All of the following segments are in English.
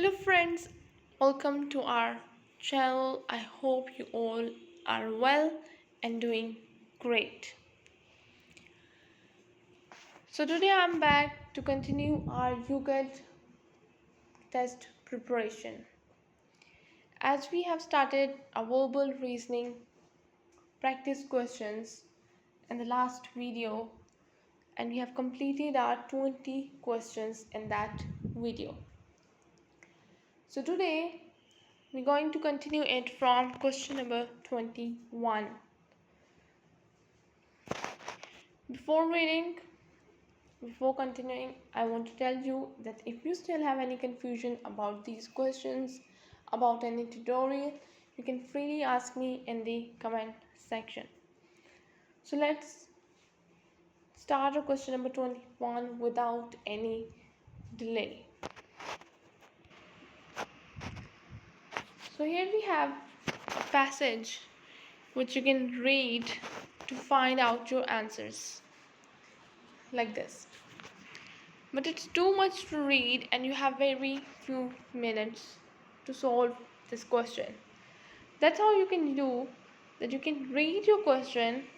Hello friends, welcome to our channel. I hope you all are well and doing great. So today I'm back to continue our UCAT test preparation. As we have started a verbal reasoning practice questions in the last video, and we have completed our 20 questions in that video. So today we're going to continue it from question number 21. Before continuing, I want to tell you that if you still have any confusion about these questions, about any tutorial, you can freely ask me in the comment section. So let's start our question number 21 without any delay. So here we have a passage which you can read to find out your answers, like this. But it's too much to read and you have very few minutes to solve this question. That's how you can do that. You can read your question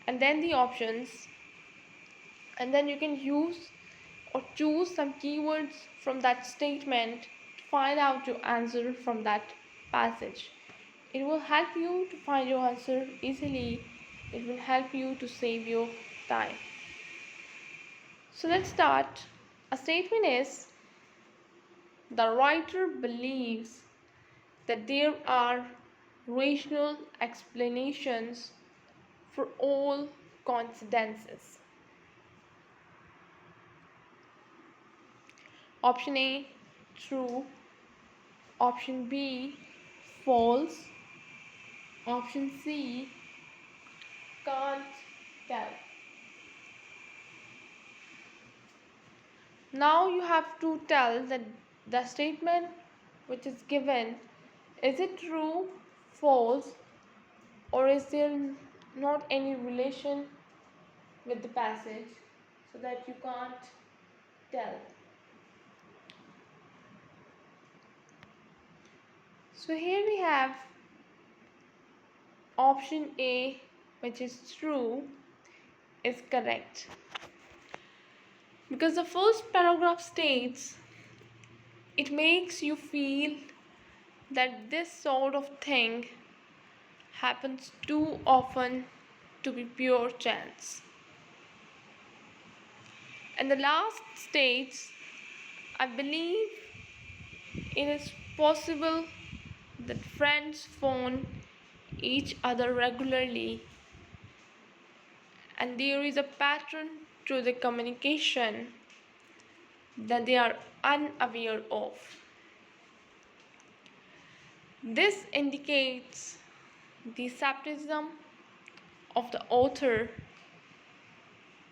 and then the options, and then you can use or choose some keywords from that statement to find out your answer from that passage. It will help you to find your answer easily. It will help you to save your time. So let's start. A statement is: the writer believes that there are rational explanations for all coincidences. Option A, true. Option B, false. Option C, can't tell. Now you have to tell that the statement which is given, is it true, false, or is there not any relation with the passage, so that you can't tell. So here we have option A, which is true, is correct, because the first paragraph states it makes you feel that this sort of thing happens too often to be pure chance. And the last states, I believe it is possible that friends phone each other regularly and there is a pattern to the communication that they are unaware of. This indicates the skepticism of the author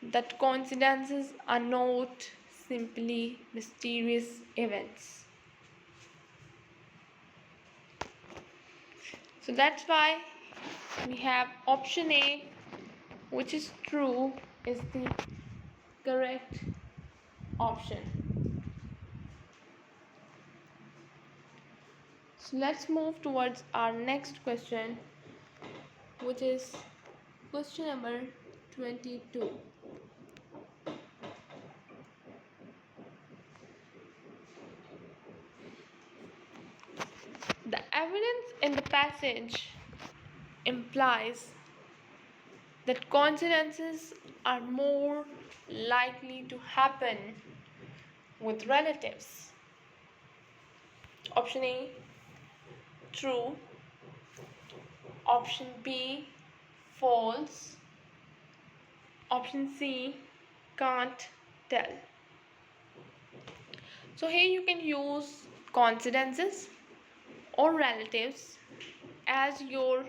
that coincidences are not simply mysterious events. So that's why we have option A, which is true, is the correct option. So let's move towards our next question, which is question number 22. The evidence in the passage implies that coincidences are more likely to happen with relatives. Option A, true. Option B, false. Option C, can't tell. So here you can use coincidences or relatives as your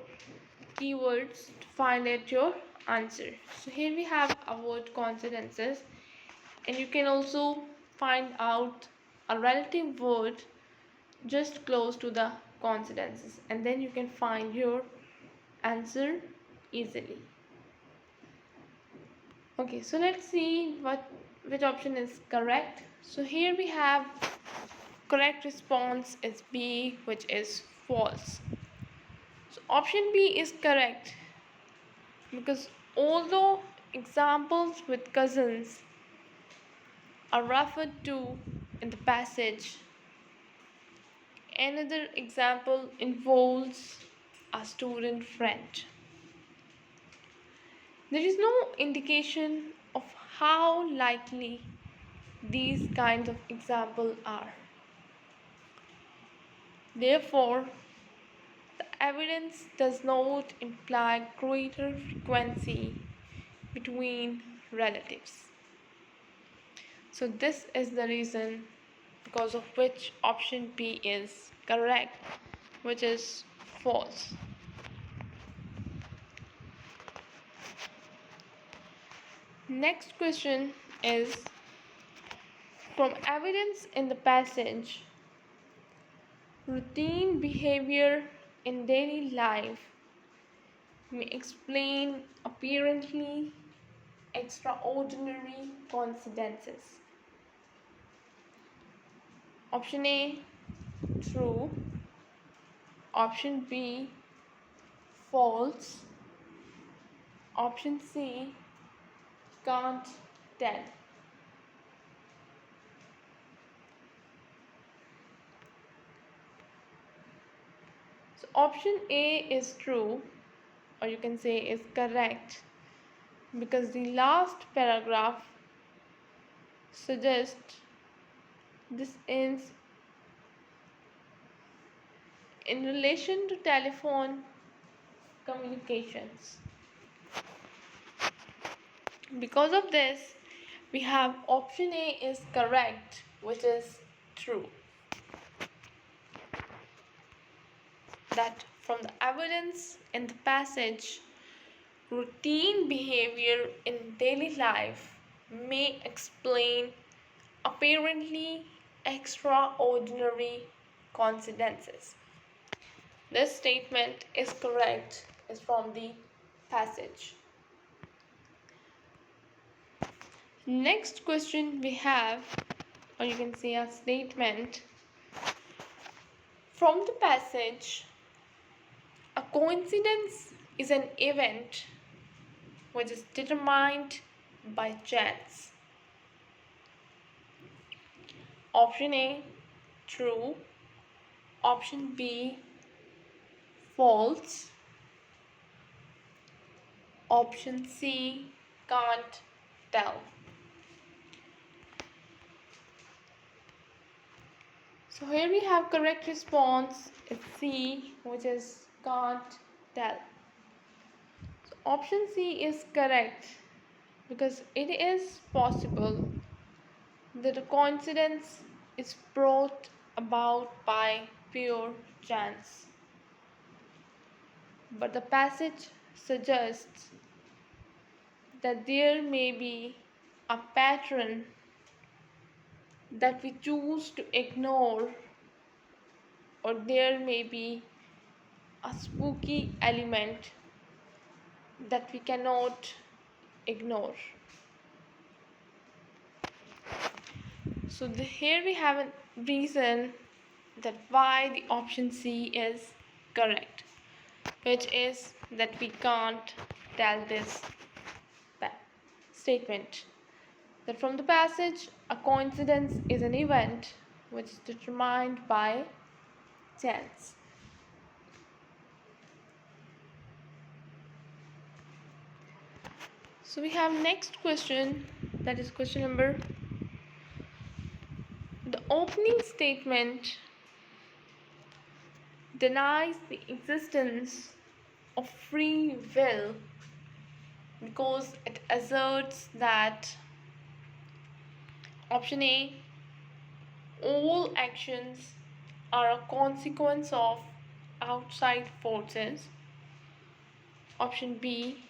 keywords to find out your answer. So here we have a word coincidences, and you can also find out a relative word just close to the coincidences, and then you can find your answer easily. Okay, so let's see which option is correct. So here we have correct response is B, which is false. So option B is correct because although examples with cousins are referred to in the passage, another example involves a student friend. There is no indication of how likely these kinds of examples are. Therefore, the evidence does not imply greater frequency between relatives. So this is the reason because of which option B is correct, which is false. Next question is, from evidence in the passage, routine behavior in daily life may explain apparently extraordinary coincidences. Option A, true. Option B, false. Option C, can't tell. So option A is true, or you can say is correct, because the last paragraph suggests this is in relation to telephone communications. Because of this, we have option A is correct, which is true. That from the evidence in the passage, routine behavior in daily life may explain apparently extraordinary coincidences. This statement is correct, is from the passage. Next question we have, or you can say a statement. From the passage, a coincidence is an event which is determined by chance. Option A, true. Option B, false. Option C, can't tell. So here we have correct response is C, which is can't tell. So option C is correct because it is possible that a coincidence is brought about by pure chance. But the passage suggests that there may be a pattern that we choose to ignore, or there may be a spooky element that we cannot ignore. So here we have a reason that why the option C is correct, which is that we can't tell this statement. That from the passage, a coincidence is an event which is determined by chance. So we have next question, that is question number. The opening statement denies the existence of free will because it asserts that option A, all actions are a consequence of outside forces. Option B,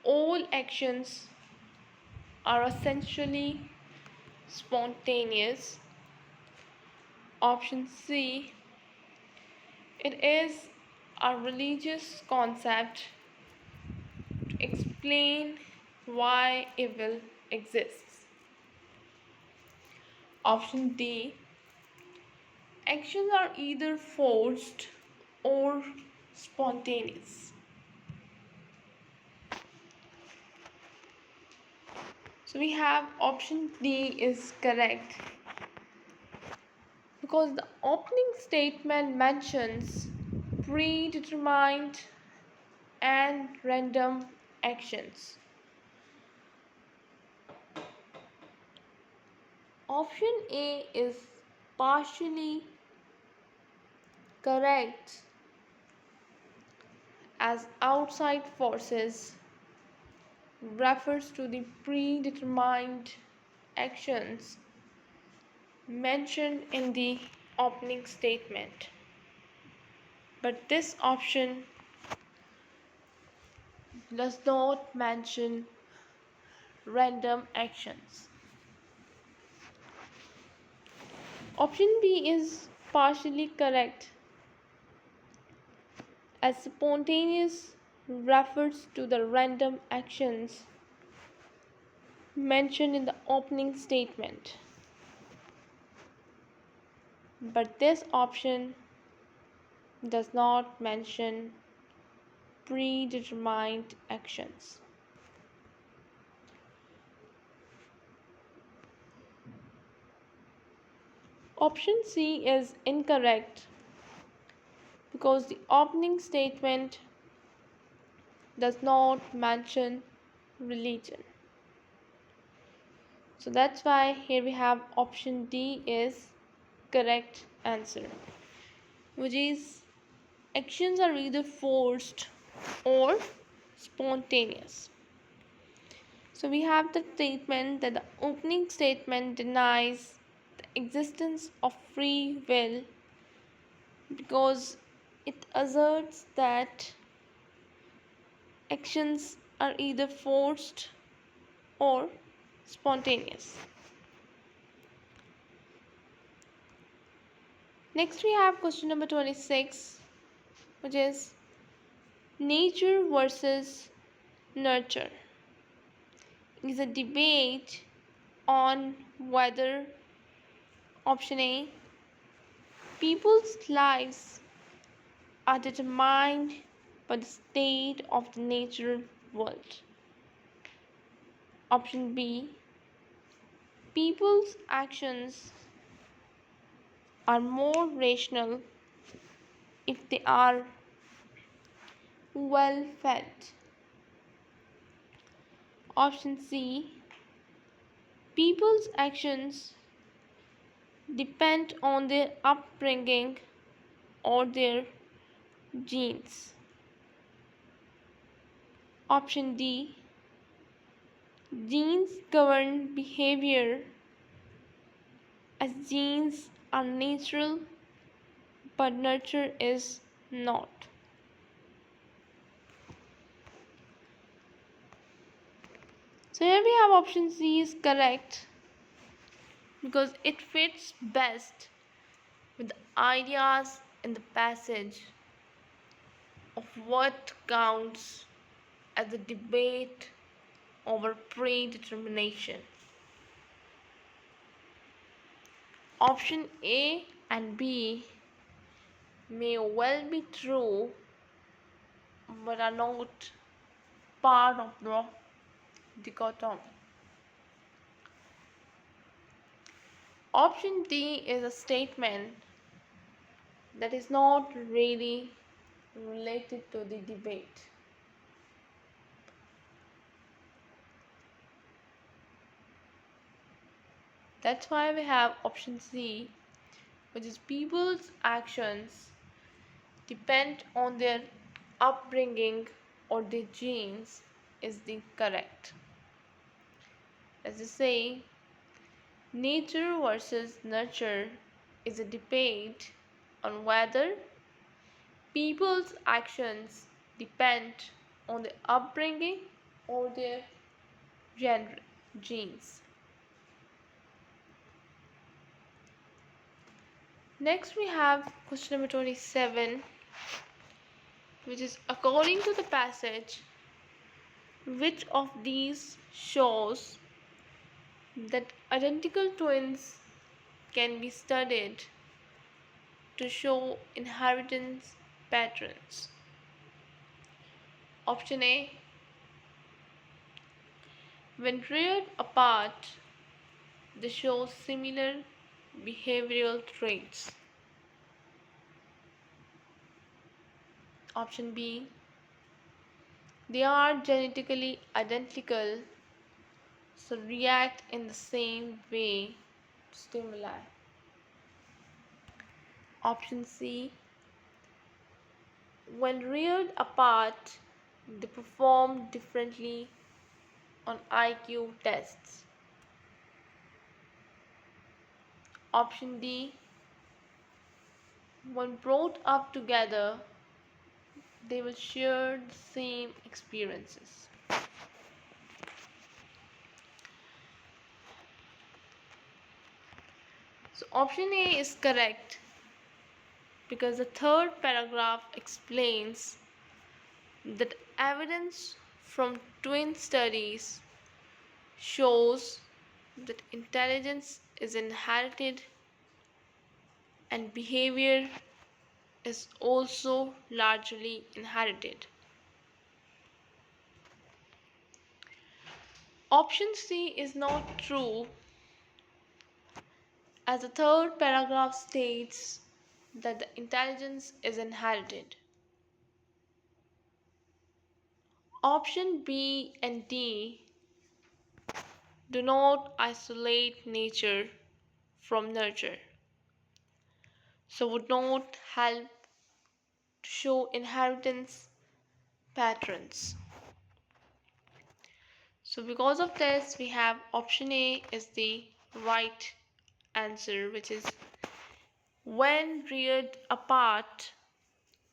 all actions are essentially spontaneous. Option C, it is a religious concept to explain why evil exists. Option D, actions are either forced or spontaneous. So we have option D is correct because the opening statement mentions predetermined and random actions. Option A is partially correct as outside forces refers to the predetermined actions mentioned in the opening statement. But this option does not mention random actions. Option B is partially correct as spontaneous refers to the random actions mentioned in the opening statement. But this option does not mention predetermined actions. Option C is incorrect because the opening statement does not mention religion. So that's why here we have option D is correct answer, which is actions are either forced or spontaneous. So we have the statement that the opening statement denies the existence of free will because it asserts that actions are either forced or spontaneous. Next we have question number 26, which is nature versus nurture. It is a debate on whether option A, people's lives are determined by the state of the natural world. Option B, people's actions are more rational if they are well fed. Option C, people's actions depend on their upbringing or their genes. Option D, genes govern behavior as genes are natural but nurture is not. So here we have option C is correct because it fits best with the ideas in the passage of what counts as a debate over predetermination. Option A and B may well be true but are not part of the dichotomy. Option D is a statement that is not really related to the debate. That's why we have option C, which is people's actions depend on their upbringing or their genes is the correct. As I say, nature versus nurture is a debate on whether people's actions depend on their upbringing or their genes. Next we have question number 27, which is according to the passage, which of these shows that identical twins can be studied to show inheritance patterns. Option A, when reared apart, they show similar behavioral traits. Option B, they are genetically identical, so react in the same way to stimuli. Option C, when reared apart, they perform differently on IQ tests. Option D, when brought up together, they will share the same experiences. So option A is correct because the third paragraph explains that evidence from twin studies shows that intelligence is inherited and behavior is also largely inherited. Option C is not true as the third paragraph states that the intelligence is inherited. Option B and D do not isolate nature from nurture, so would not help to show inheritance patterns. So because of this, we have option A is the right answer, which is when reared apart,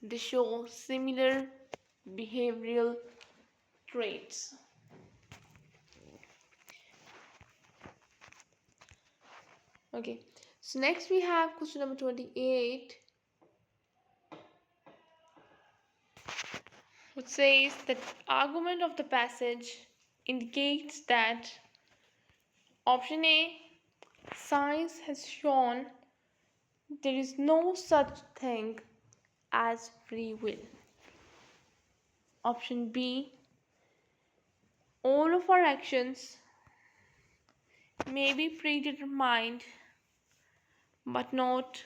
they show similar behavioral traits. Okay, so next we have question number 28, which says that argument of the passage indicates that option A, science has shown there is no such thing as free will. Option B, all of our actions may be predetermined but not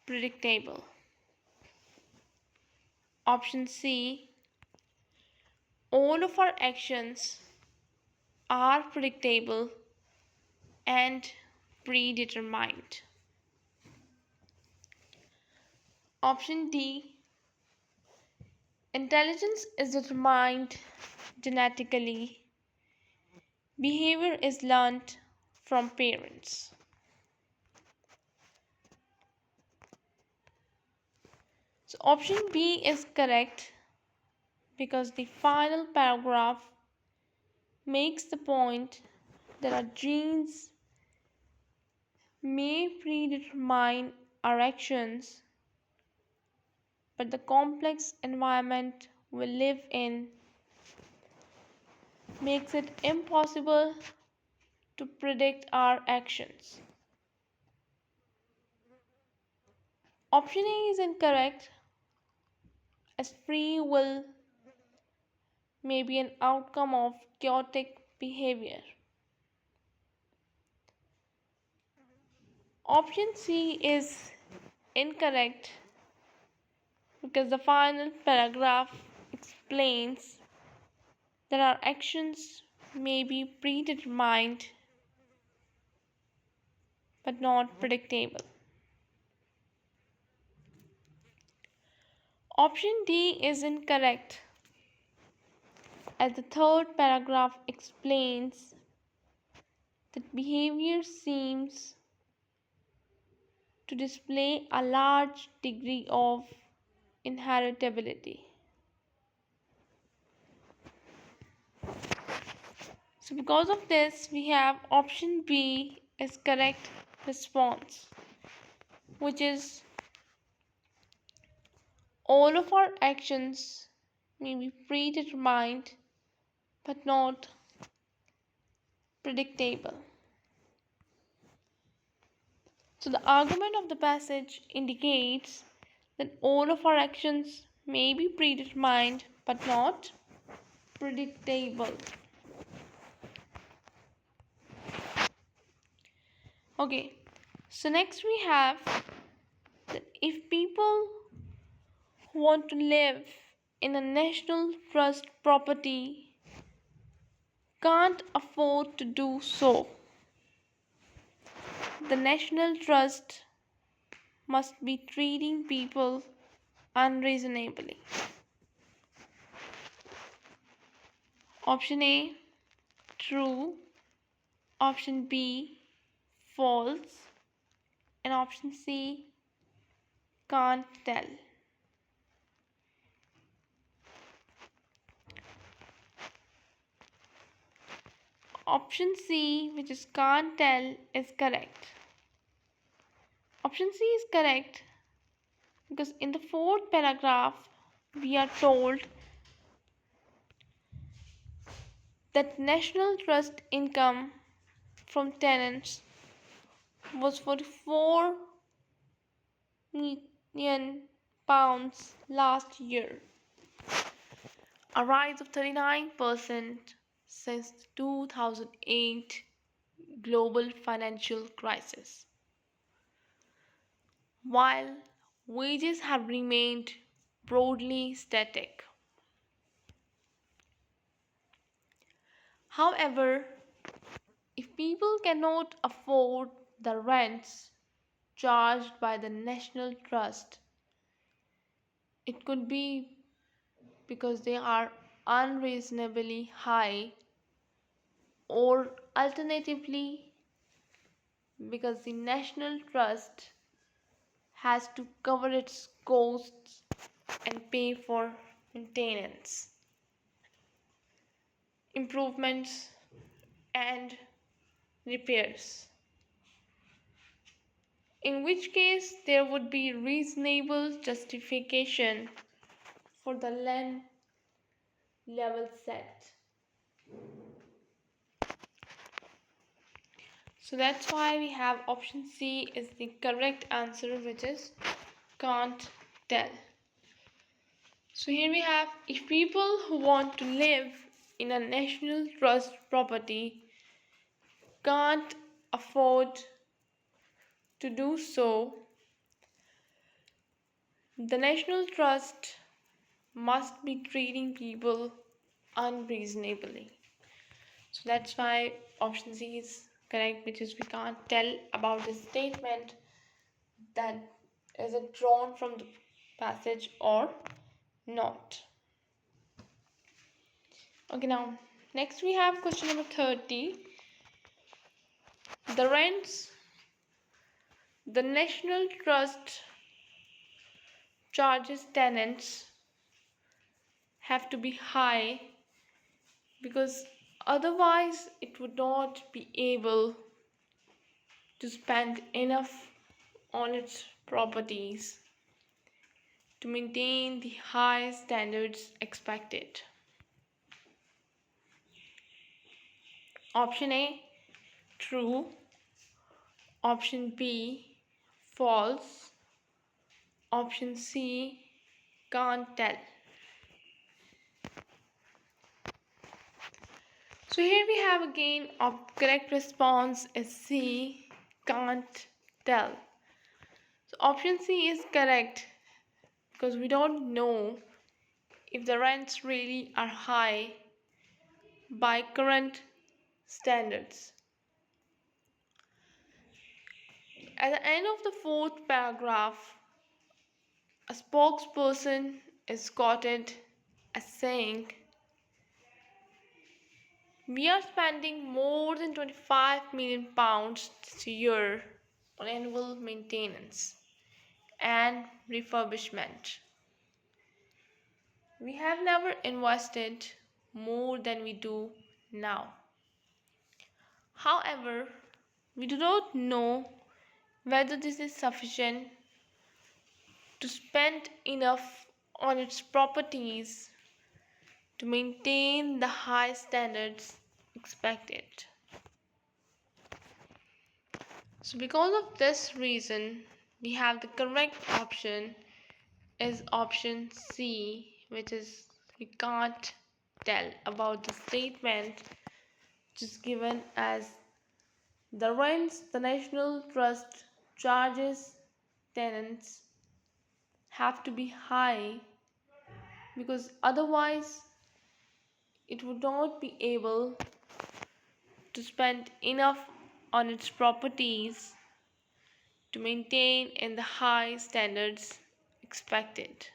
predictable. Option C, all of our actions are predictable and predetermined. Option D, intelligence is determined genetically. Behavior is learned from parents. So option B is correct because the final paragraph makes the point that our genes may predetermine our actions, but the complex environment we live in makes it impossible to predict our actions. Option A is incorrect as free will may be an outcome of chaotic behavior. Option C is incorrect because the final paragraph explains that our actions may be predetermined but not predictable. Option D is incorrect as the third paragraph explains that behavior seems to display a large degree of inheritability. So because of this, we have option B as correct response, which is all of our actions may be predetermined but not predictable. So the argument of the passage indicates that all of our actions may be predetermined but not predictable. Okay, so next we have that if people who want to live in a national trust property can't afford to do so, the national trust must be treating people unreasonably. Option A, true. Option B, false. And option C, can't tell. Option C, which is can't tell, is correct. Option C is correct because in the fourth paragraph we are told that national trust income from tenants was £44 million last year, a rise of 39% since the 2008 global financial crisis. While wages have remained broadly static. However, if people cannot afford the rents charged by the National Trust, it could be because they are unreasonably high, or alternatively because the National Trust has to cover its costs and pay for maintenance, improvements, and repairs. In which case there would be reasonable justification for the land level set. So that's why we have option C is the correct answer, which is can't tell. So here we have, if people who want to live in a national trust property can't afford to do so, the national trust must be treating people unreasonably. So that's why option C is correct, which is we can't tell about this statement, that is it drawn from the passage or not. Okay, now next we have question number 30. The rents the National Trust charges tenants have to be high because otherwise it would not be able to spend enough on its properties to maintain the high standards expected. Option A, true. Option B, false. Option C, can't tell. So here we have again a correct response is C, can't tell. So option C is correct because we don't know if the rents really are high by current standards. At the end of the fourth paragraph, a spokesperson is quoted as saying, "We are spending more than £25 million this year on annual maintenance and refurbishment. We have never invested more than we do now. However, we do not know whether this is sufficient to spend enough on its properties to maintain the high standards expected." So because of this reason, we have the correct option is option C, which is we can't tell about the statement which is given as the rents the National Trust charges tenants have to be high because otherwise it would not be able to spend enough on its properties to maintain in the high standards expected.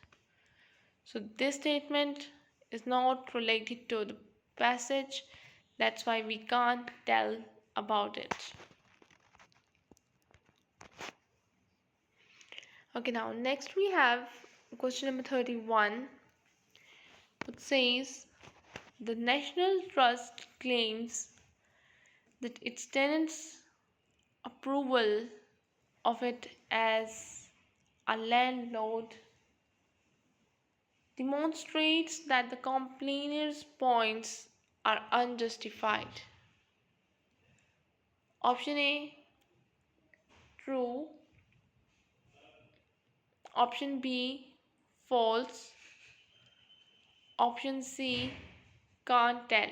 So this statement is not related to the passage, that's why we can't tell about it. Okay, now next we have question number 31, which says the National Trust claims that its tenants' approval of it as a landlord demonstrates that the complainant's points are unjustified. Option A, true. Option B, false. Option C, can't tell.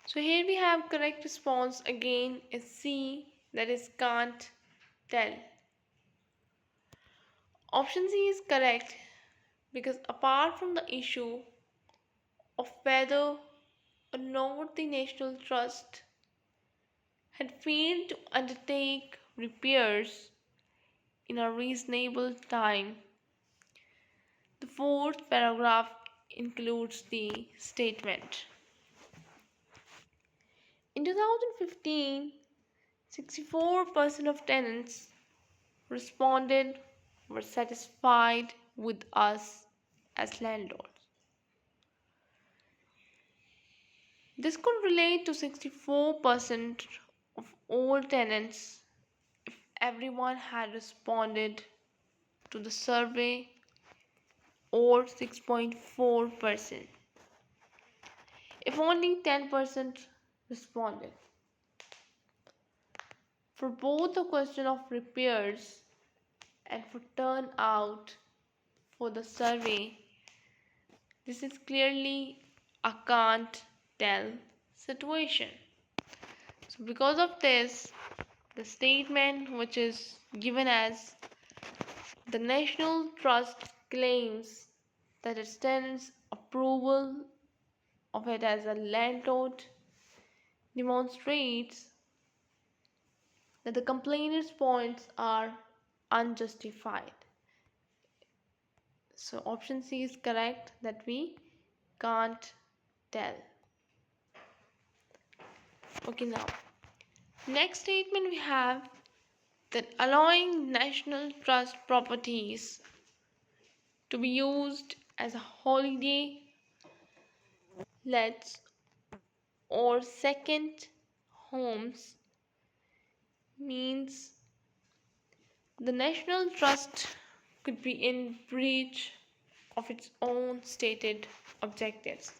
So here we have correct response again is C, that is can't tell. Option C is correct because apart from the issue of whether or not the National Trust had failed to undertake repairs in a reasonable time, the fourth paragraph includes the statement. In 2015, 64% of tenants responded were satisfied with us as landlords. This could relate to 64% of all tenants if everyone had responded to the survey, or 6.4% if only 10% responded. For both the question of repairs and for turnout for the survey, this is clearly a can't tell situation. So because of this, the statement which is given as the National Trust claims that its tenants' approval of it as a landlord demonstrates that the complainant's points are unjustified. So option C is correct, that we can't tell. Okay, now next statement we have that allowing National Trust properties to be used as a holiday lets or second homes means the National Trust could be in breach of its own stated objectives.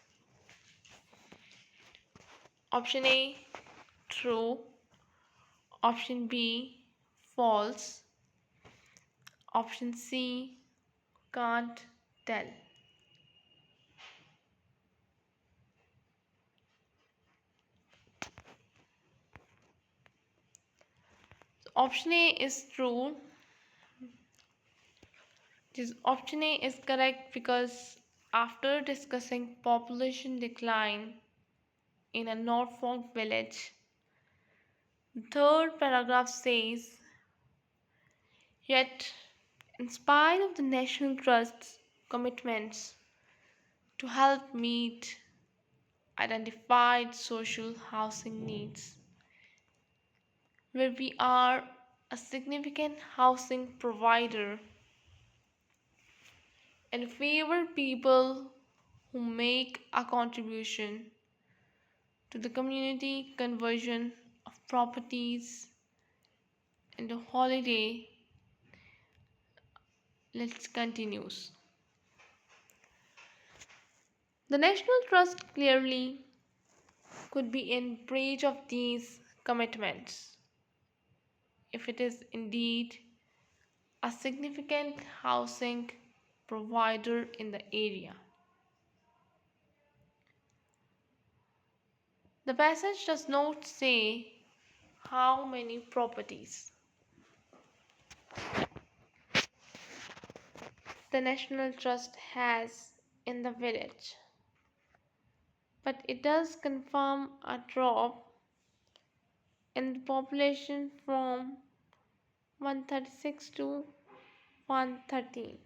Option A, true. Option B, false. Option C, can't tell. So option A is true. This option A is correct because after discussing population decline in a Norfolk village, the third paragraph says, yet, in spite of the National Trust's commitments to help meet identified social housing needs, where we are a significant housing provider and favor people who make a contribution to the community conversion of properties into holiday. Let's continues. The National Trust clearly could be in breach of these commitments if it is indeed a significant housing provider in the area. The passage does not say how many properties the National Trust has in the village, but it does confirm a drop in the population from 136 to 113.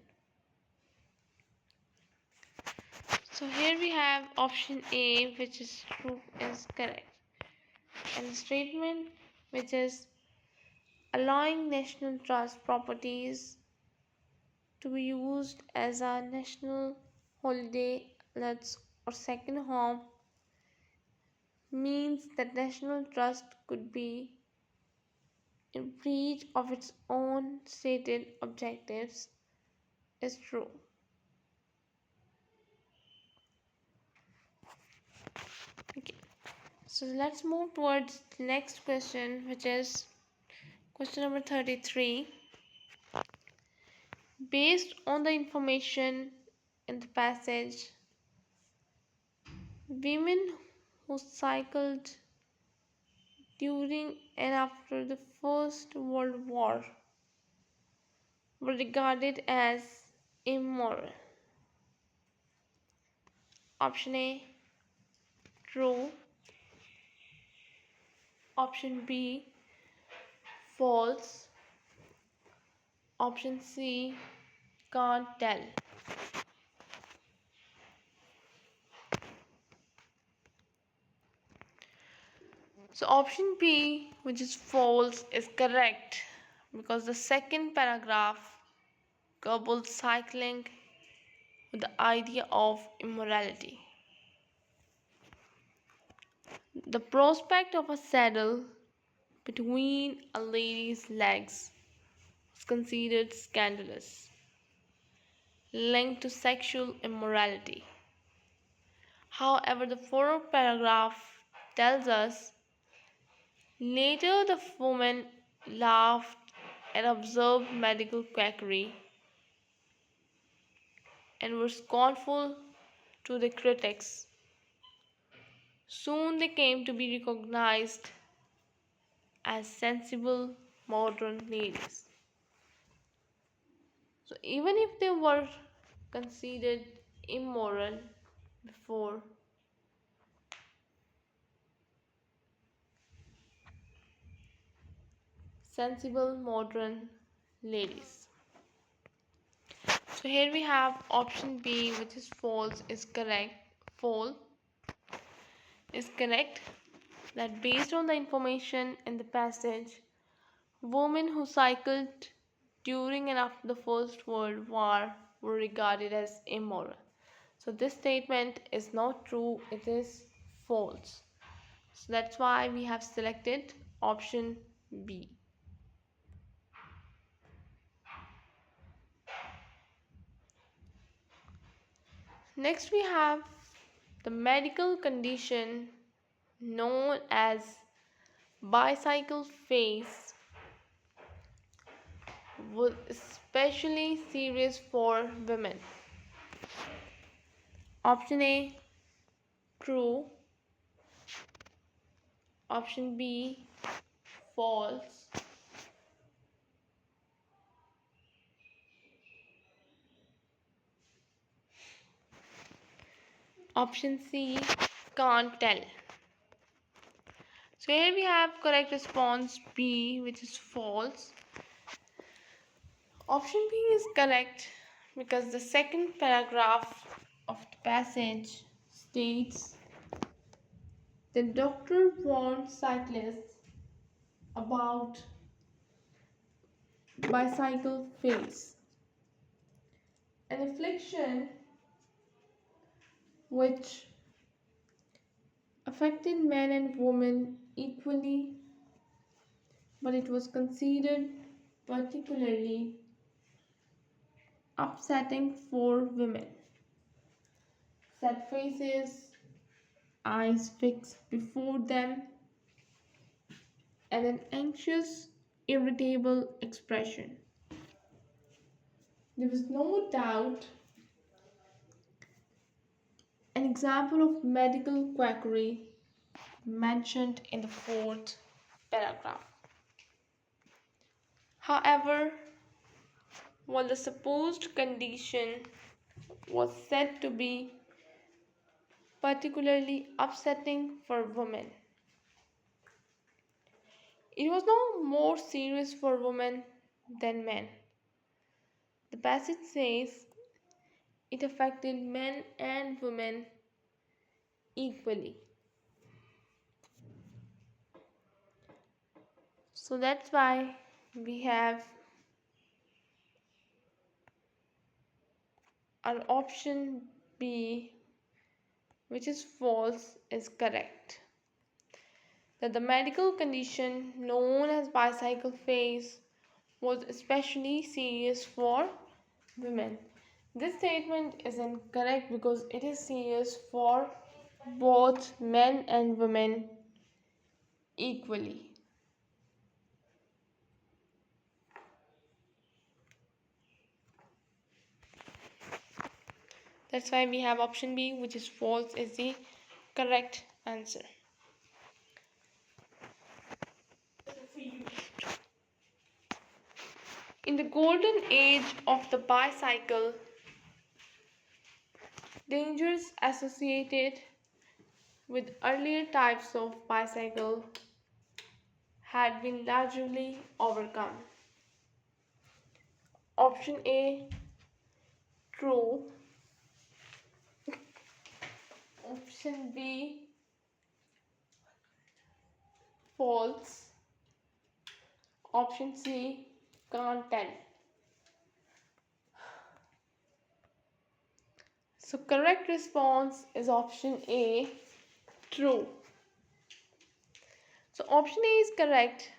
So here we have option A, which is true, is correct, and the statement which is allowing National Trust properties to be used as a national holiday lets or second home means that National Trust could be in breach of its own stated objectives is true. Okay, so let's move towards the next question, which is question number 33. Based on the information in the passage, women who cycled during and after the First World War were regarded as immoral. Option A, true. Option B, false. Option C, can't tell. So option B, which is false, is correct because the second paragraph coupled cycling with the idea of immorality. The prospect of a saddle between a lady's legs was considered scandalous, linked to sexual immorality. However, the fourth paragraph tells us later the woman laughed at observed medical quackery and were scornful to the critics. Soon they came to be recognized as sensible modern ladies. So even if they were considered immoral before, sensible modern ladies. So here we have option B, which is false, is correct. False is correct, that based on the information in the passage, women who cycled during and after the First World War were regarded as immoral. So this statement is not true, it is false. So that's why we have selected option B. Next we have the medical condition known as bicycle phase was especially serious for women. Option A, true. Option B, false. Option C, can't tell. So here we have correct response B, which is false. Option B is correct because the second paragraph of the passage states the doctor warned cyclists about bicycle phase, an affliction which affected men and women equally, but it was considered particularly upsetting for women. Sad faces eyes fixed before them, and an anxious, irritable expression. There was no doubt an example of medical quackery mentioned in the fourth paragraph. However, while the supposed condition was said to be particularly upsetting for women, it was no more serious for women than men. The passage says it affected men and women equally. So that's why we have our option B, which is false, is correct. That the medical condition known as bicycle phase was especially serious for women. This statement is incorrect because it is serious for both men and women equally. That's why we have option B, which is false, is the correct answer. In the golden age of the bicycle, dangers associated with earlier types of bicycle had been largely overcome. Option A, true. Option B, false. Option C, can't tell. So correct response is option A, true. So option A is correct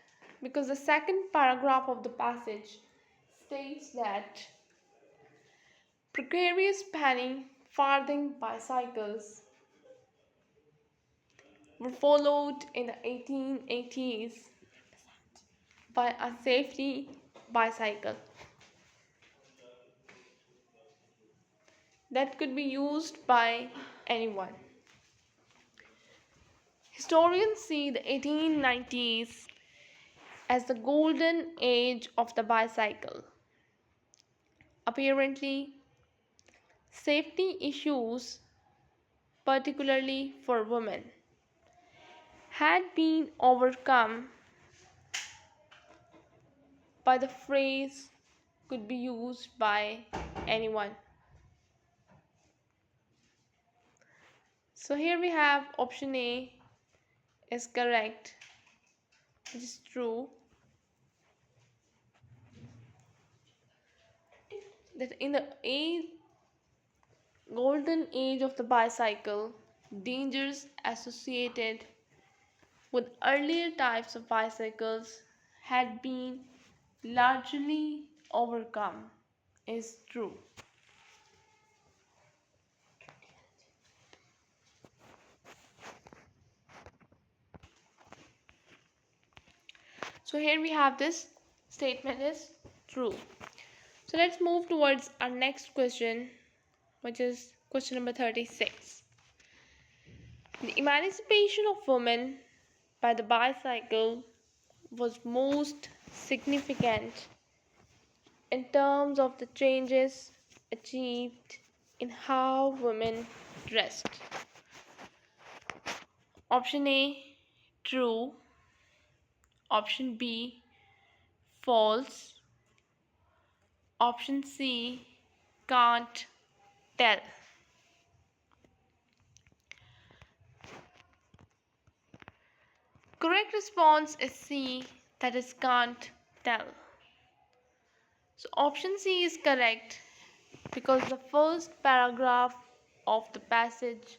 because the second paragraph of the passage states that precarious penny farthing bicycles were followed in the 1880s by a safety bicycle that could be used by anyone. Historians see the 1890s as the golden age of the bicycle. Apparently, safety issues, particularly for women, had been overcome by the phrase could be used by anyone. So here we have option A is correct, which is true. That in the golden age of the bicycle, dangers associated with earlier types of bicycles had been largely overcome is true. So here we have this statement is true. So let's move towards our next question, which is question number 36. The emancipation of women by the bicycle was most significant in terms of the changes achieved in how women dressed. Option A, true. Option B, false. Option C, can't tell. Correct response is C, that is can't tell. So option C is correct because the first paragraph of the passage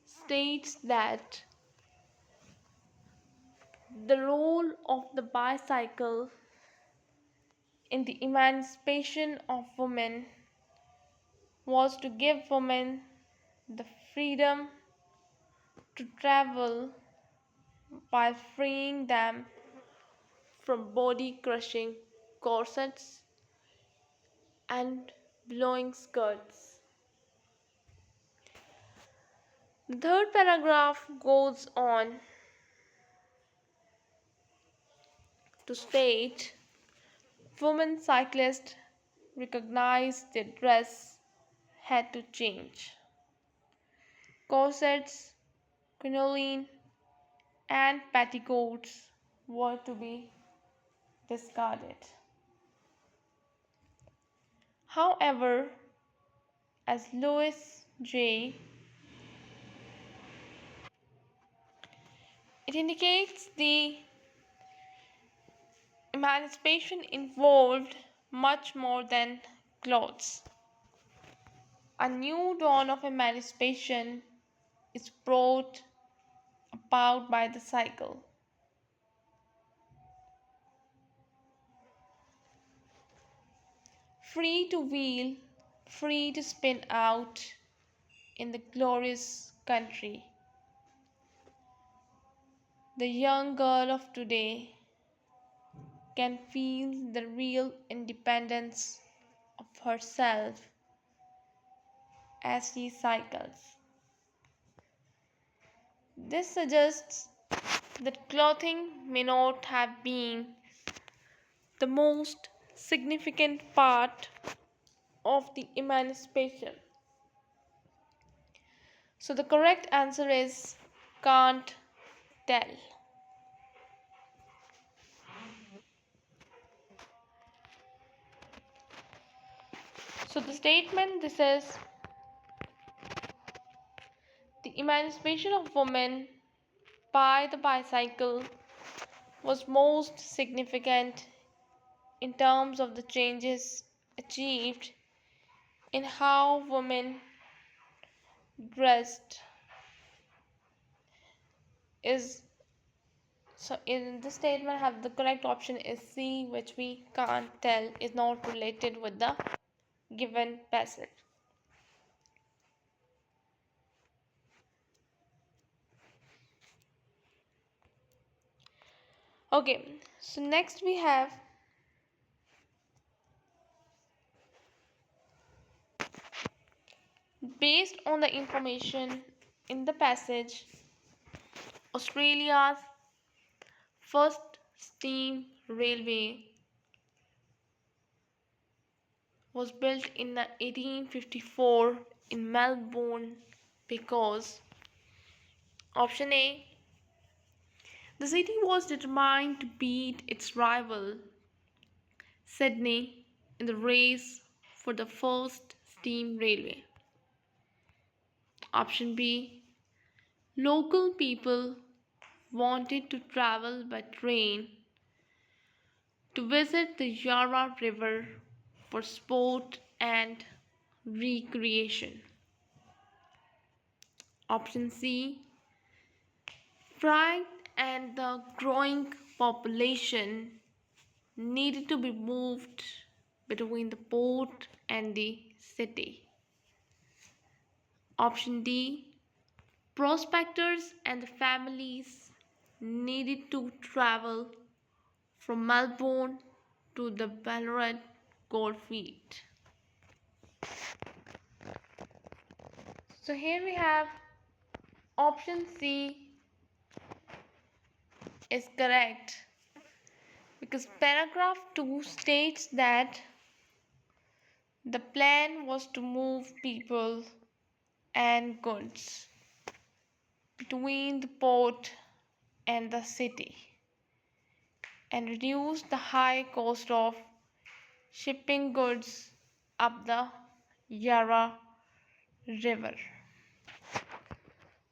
states that the role of the bicycle in the emancipation of women was to give women the freedom to travel while freeing them from body crushing corsets and blowing skirts. The third paragraph goes on to state women cyclists recognized their dress had to change. Corsets, crinoline, and petticoats were to be discarded. However, as Louis J. it indicates the emancipation involved much more than clothes. A new dawn of emancipation is brought about by the cycle. Free to wheel, free to spin out in the glorious country. The young girl of today can feel the real independence of herself as she cycles. This suggests that clothing may not have been the most significant part of the emancipation. So the correct answer is can't tell. So the statement this is the emancipation of women by the bicycle was most significant in terms of the changes achieved in how women dressed is so in this statement have the correct option is C, which we can't tell is not related with the given passage. Okay, so next we have based on the information in the passage, Australia's first steam railway was built in 1854 in Melbourne because option A, the city was determined to beat its rival Sydney in the race for the first steam railway. Option B, local people wanted to travel by train to visit the Yarra River for sport and recreation. Option C, pride and the growing population needed to be moved between the port and the city. Option D, prospectors and the families needed to travel from Melbourne to the Ballarat goldfield. So here we have option C is correct because paragraph 2 states that the plan was to move people and goods between the port and the city and reduce the high cost of shipping goods up the Yarra River.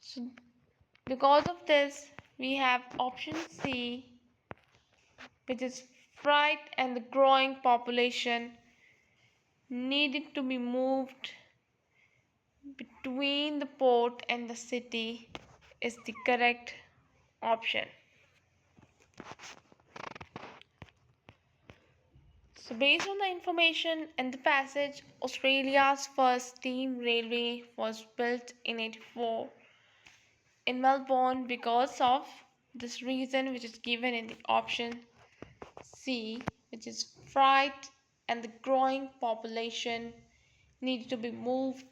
So because of this, we have option C, which is fright and the growing population needed to be moved between the port and the city is the correct option. So based on the information in the passage, Australia's first steam railway was built in 1854 in Melbourne because of this reason, which is given in the option C, which is fright and the growing population needed to be moved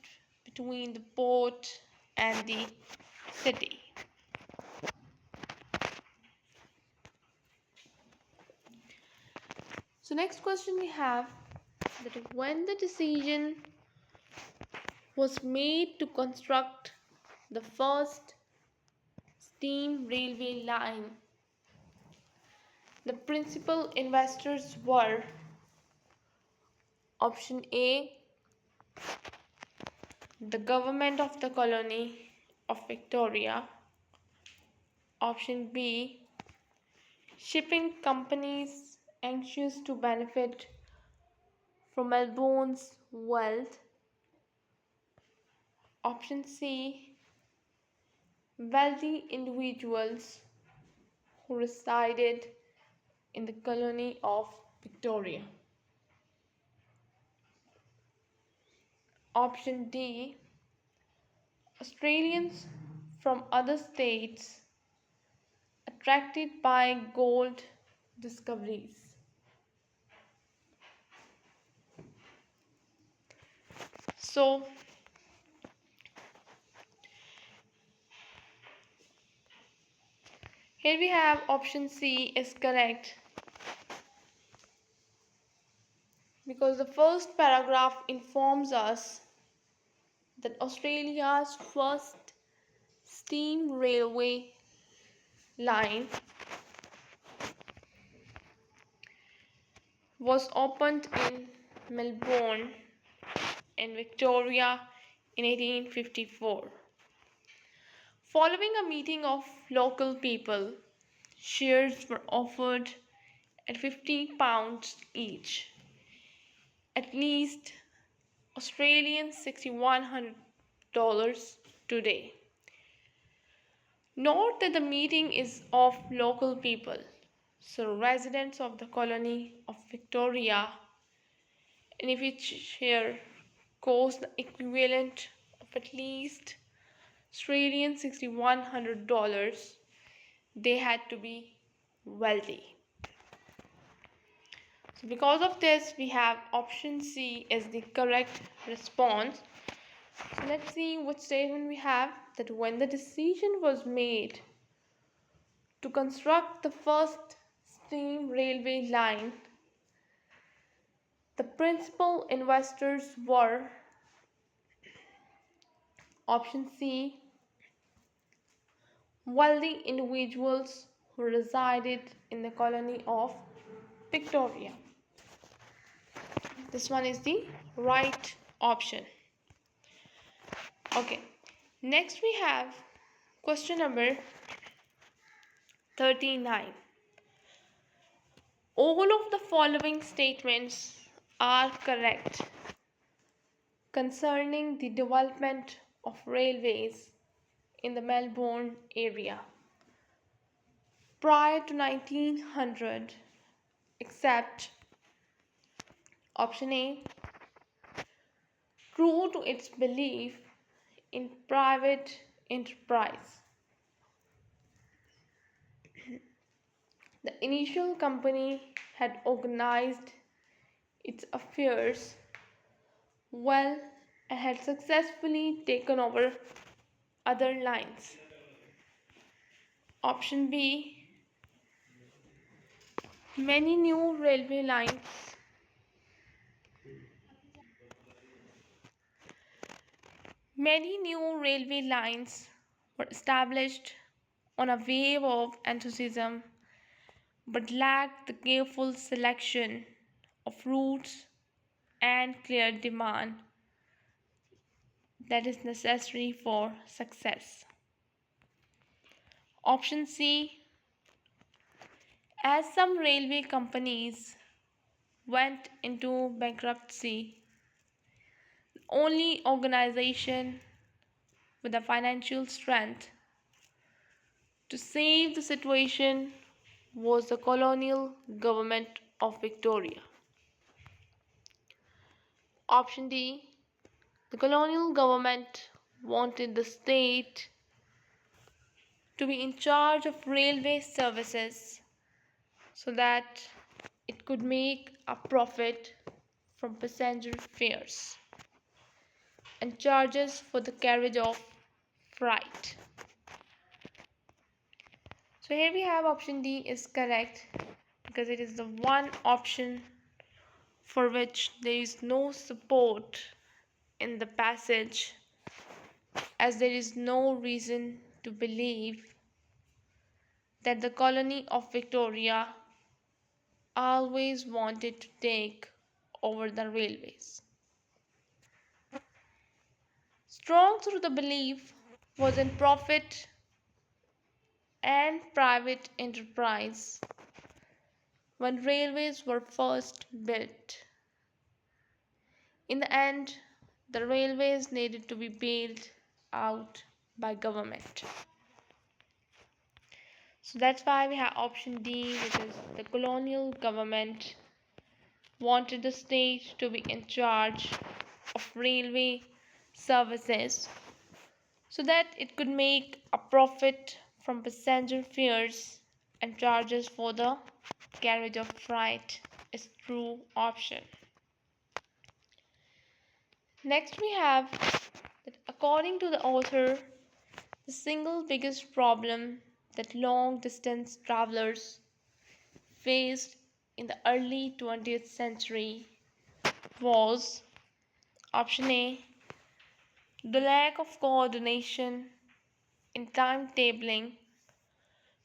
between the port and the city. So next question we have that when the decision was made to construct the first steam railway line, the principal investors were option A, the government of the colony of Victoria, option B, shipping companies anxious to benefit from Melbourne's wealth, option C, wealthy individuals who resided in the colony of Victoria, option D, Australians from other states attracted by gold discoveries. So here we have option C is correct because the first paragraph informs us that Australia's first steam railway line was opened in Melbourne in Victoria in 1854. Following a meeting of local people, shares were offered at £50 each, at least Australian $6,100 today. Note that the meeting is of local people, so residents of the colony of Victoria, and if each share cost the equivalent of at least Australian $6,100, they had to be wealthy. So because of this, we have option C as the correct response. So let's see what statement we have, that when the decision was made to construct the first steam railway line, the principal investors were option C, wealthy individuals who resided in the colony of Victoria. This one is the right option. Okay, next we have question number 39. All of the following statements are correct concerning the development of railways in the Melbourne area prior to 1900, except option A, true to its belief in private enterprise. The initial company had organized its affairs well and had successfully taken over other lines. Option B, many new railway lines were established on a wave of enthusiasm but lacked the careful selection of routes and clear demand that is necessary for success. Option C, as some railway companies went into bankruptcy, the only organization with the financial strength to save the situation was the colonial government of Victoria. Option D, the colonial government wanted the state to be in charge of railway services so that it could make a profit from passenger fares and charges for the carriage of freight. So here we have option D is correct because it is the one option for which there is no support in the passage, as there is no reason to believe that the colony of Victoria always wanted to take over the railways. Strong through the belief was in profit and private enterprise when railways were first built. In the end, the railways needed to be bailed out by government. So that's why we have option D, which is the colonial government wanted the state to be in charge of railway services so that it could make a profit from passenger fares and charges for the carriage of freight is true option. Next we have that according to the author, the single biggest problem that long distance travelers faced in the early 20th century was option A, the lack of coordination in timetabling.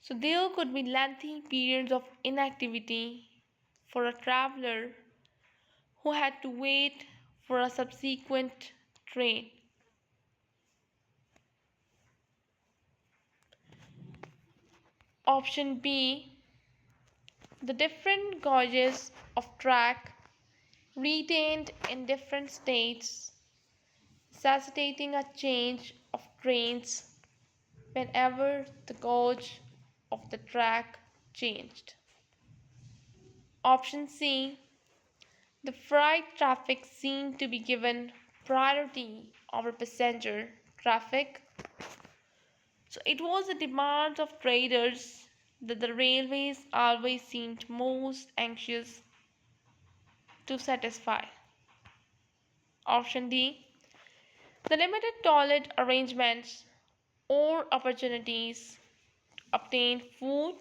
So there could be lengthy periods of inactivity for a traveler who had to wait for a subsequent train. Option B, the different gauges of track retained in different states, necessitating a change of trains whenever the gauge of the track changed. Option C, the freight traffic seemed to be given priority over passenger traffic. So it was the demand of traders that the railways always seemed most anxious to satisfy. Option D, the limited toilet arrangements or opportunities to obtain food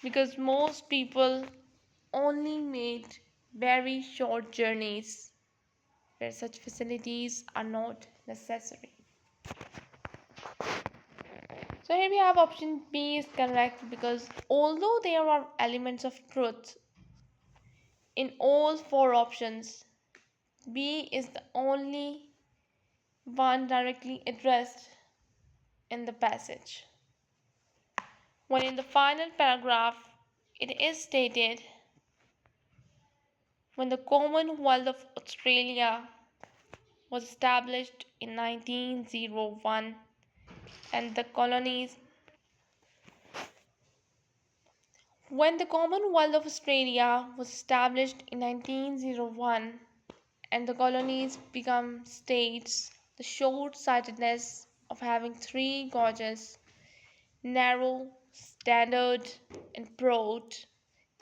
because most people only made very short journeys where such facilities are not necessary. So here we have option B is correct because although there are elements of truth in all four options, B is the only one directly addressed in the passage. When in the final paragraph it is stated, when the Commonwealth of Australia was established in 1901 and the colonies when the Commonwealth of Australia was established in 1901 and the colonies become states, the short-sightedness of having three gauges, narrow, standard, and broad,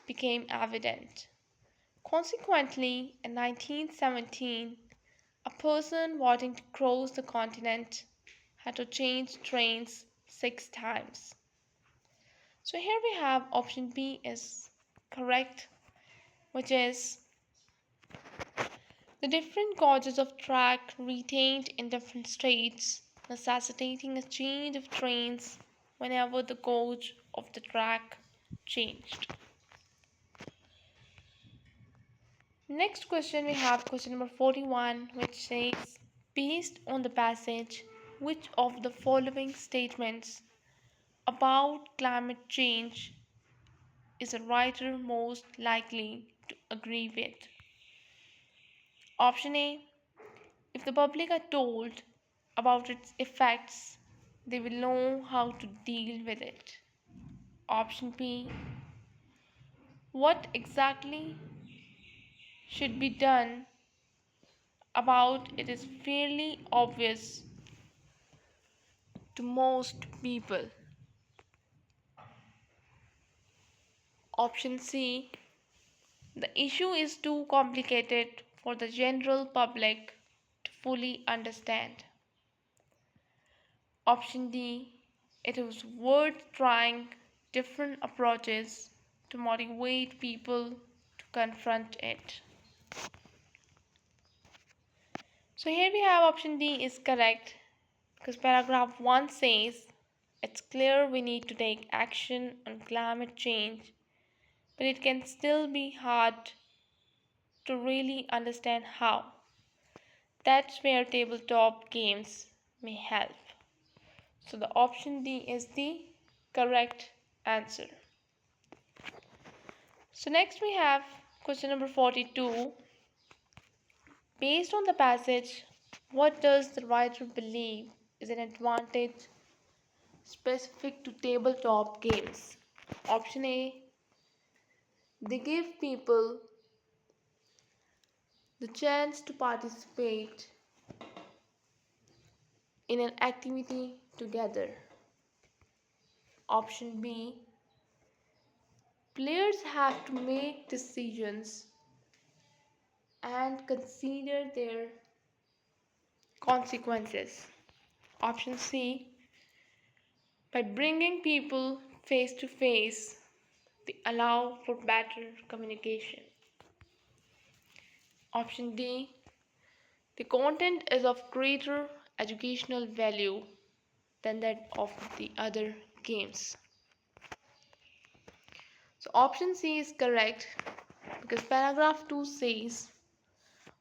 became evident. Consequently, in 1917, a person wanting to cross the continent had to change trains 6 times. So here we have option B is correct, which is the different gauges of track retained in different states, necessitating a change of trains whenever the gauge of the track changed. Next question we have question number 41, which says, based on the passage, which of the following statements about climate change is the writer most likely to agree with? Option A, if the public are told about its effects, they will know how to deal with it. Option B, what exactly should be done about it is fairly obvious to most people. Option C, the issue is too complicated for the general public to fully understand. Option D, it is worth trying different approaches to motivate people to confront it. So here we have option D is correct because paragraph 1 says it's clear we need to take action on climate change, but it can still be hard to really understand how. That's where tabletop games may help. So the option D is the correct answer. So next we have question number 42. Based on the passage, what does the writer believe is an advantage specific to tabletop games? Option A, they give people the chance to participate in an activity together. Option B, players have to make decisions and consider their consequences. Option C, by bringing people face to face, they allow for better communication. Option D, the content is of greater educational value than that of the other games. So option C is correct because paragraph 2 says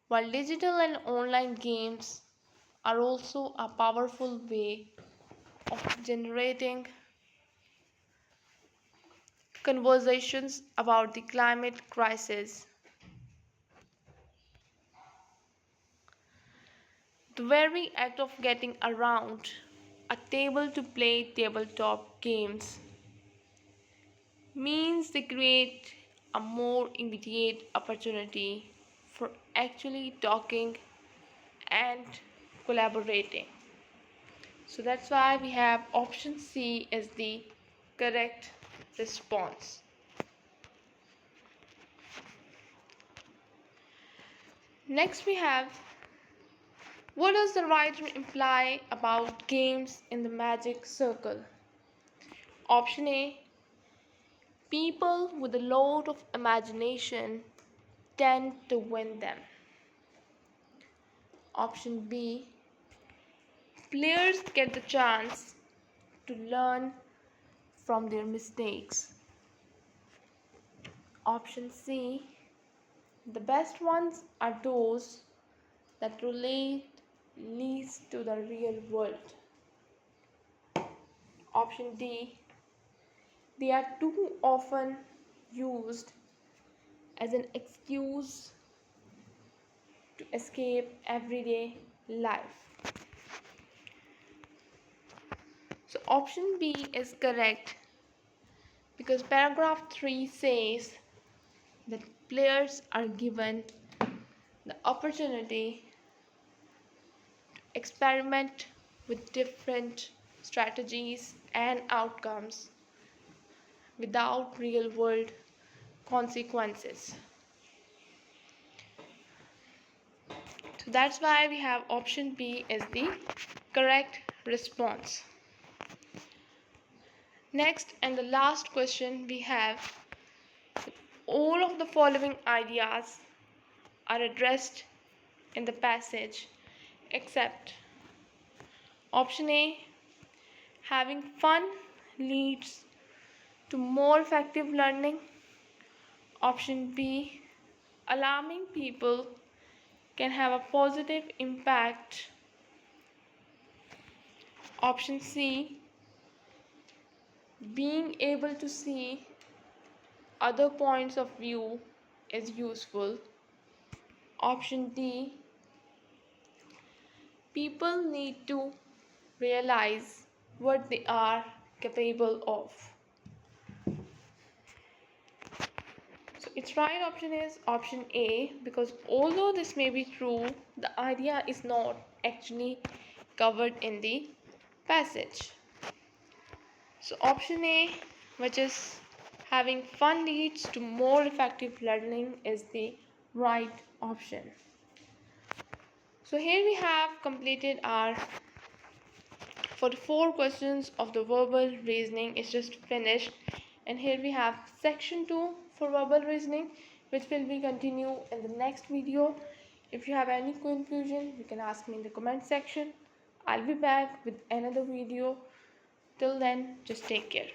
while digital and online games are also a powerful way of generating conversations about the climate crisis, the very act of getting around a table to play tabletop games means they create a more immediate opportunity for actually talking and collaborating. So that's why we have option C as the correct response. Next we have, what does the writer imply about games in the magic circle? Option A, people with a lot of imagination tend to win them. Option B, players get the chance to learn from their mistakes. Option C, the best ones are those that relate least to the real world. Option D, they are too often used as an excuse to escape everyday life. So option B is correct because paragraph 3 says that players are given the opportunity to experiment with different strategies and outcomes without real world consequences. So that's why we have option B as the correct response. Next and the last question we have, all of the following ideas are addressed in the passage except option A, having fun leads to more effective learning. Option B, alarming people can have a positive impact. Option C, being able to see other points of view is useful. Option D, people need to realize what they are capable of. So its right option is option A because although this may be true, the idea is not actually covered in the passage. So option A, which is Having fun leads to more effective learning is the right option. So here we have completed our 44 questions of the verbal reasoning is just finished, and here we have section 2 for verbal reasoning, which will be continue in the next video. If you have any confusion, you can ask me in the comment section. I'll be back with another video. Till then, just take care.